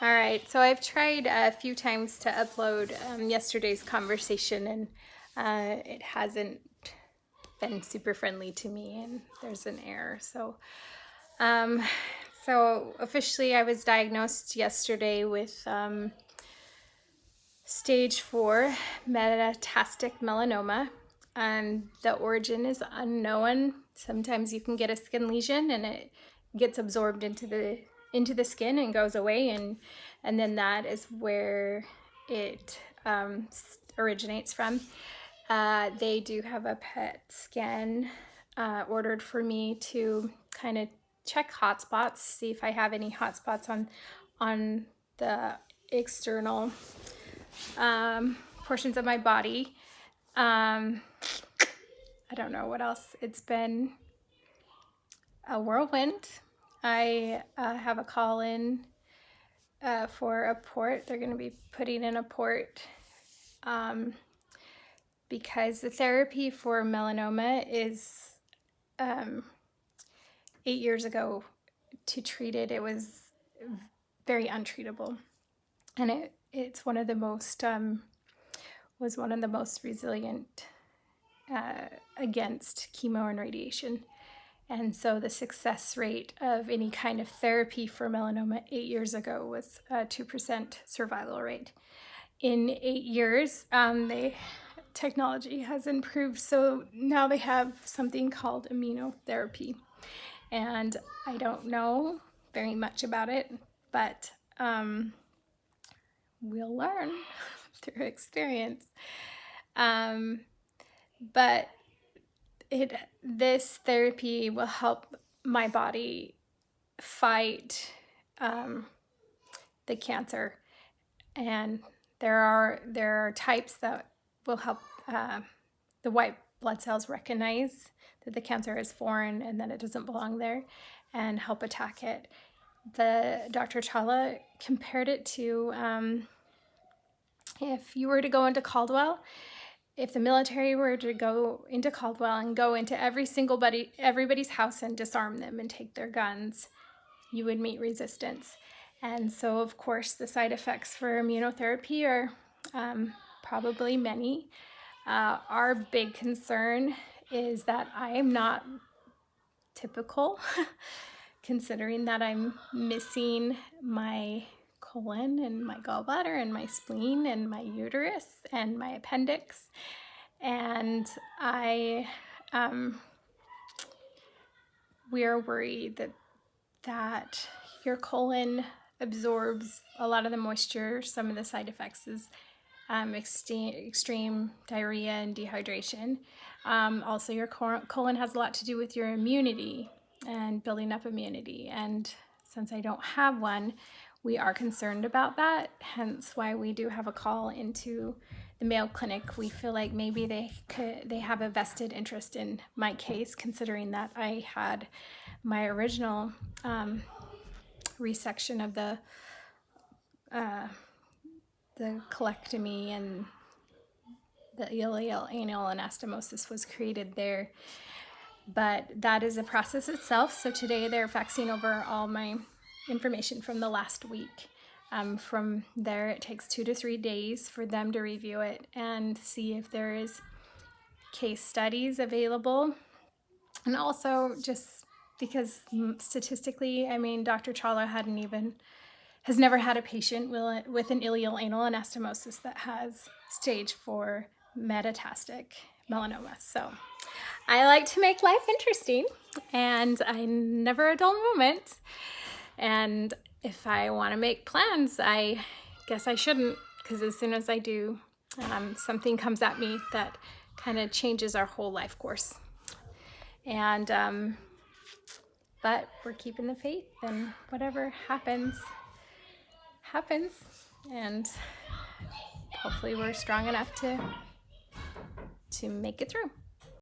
All right, so I've tried a few times to upload yesterday's conversation, and it hasn't been super friendly to me, and there's an error. Um, so officially, I was diagnosed yesterday with stage 4 metastatic melanoma, and the origin is unknown. Sometimes you can get a skin lesion, and it gets absorbed into the skin and goes away, and then that is where it originates from. They do have a PET scan ordered for me to kind of check hotspots, see if I have any hotspots on the external portions of my body. I don't know what else. It's been a whirlwind. I have a call in for a port. They're going to be putting in a port because the therapy for melanoma is 8 years ago to treat it. It was very untreatable, and it's one of the most was one of the most resilient against chemo and radiation. And so the success rate of any kind of therapy for melanoma 8 years ago was a 2% survival rate. In 8 years, the technology has improved, so now they have something called immunotherapy. And I don't know very much about it, but we'll learn through experience. But this therapy will help my body fight the cancer, and there are types that will help the white blood cells recognize that the cancer is foreign and that it doesn't belong there, and help attack it. The Dr. Chawla compared it to if you were to go into Caldwell. If the military were to go into Caldwell and go into everybody's house and disarm them and take their guns, you would meet resistance. And so, of course, the side effects for immunotherapy are probably many. Our big concern is that I am not typical, considering that I'm missing my colon and my gallbladder and my spleen and my uterus and my appendix. And we are worried that your colon absorbs a lot of the moisture. Some of the side effects is extreme diarrhea and dehydration. Also, your colon has a lot to do with your immunity and building up immunity. And since I don't have one, we are concerned about that, hence why we do have a call into the Mayo Clinic. We feel like maybe they have a vested interest in my case, considering that I had my original resection of the colectomy, and the ileal anal anastomosis was created there. But that is a process itself. So today they're faxing over all my information from the last week. From there, it takes 2 to 3 days for them to review it and see if there is case studies available. And also, just because statistically, I mean, Dr. Chawla has never had a patient with an ileal anal anastomosis that has stage 4 metastatic melanoma. So I like to make life interesting, and I never a dull moment. And if I want to make plans, I guess I shouldn't, because as soon as I do, something comes at me that kind of changes our whole life course. And but we're keeping the faith, and whatever happens, and hopefully we're strong enough to make it through.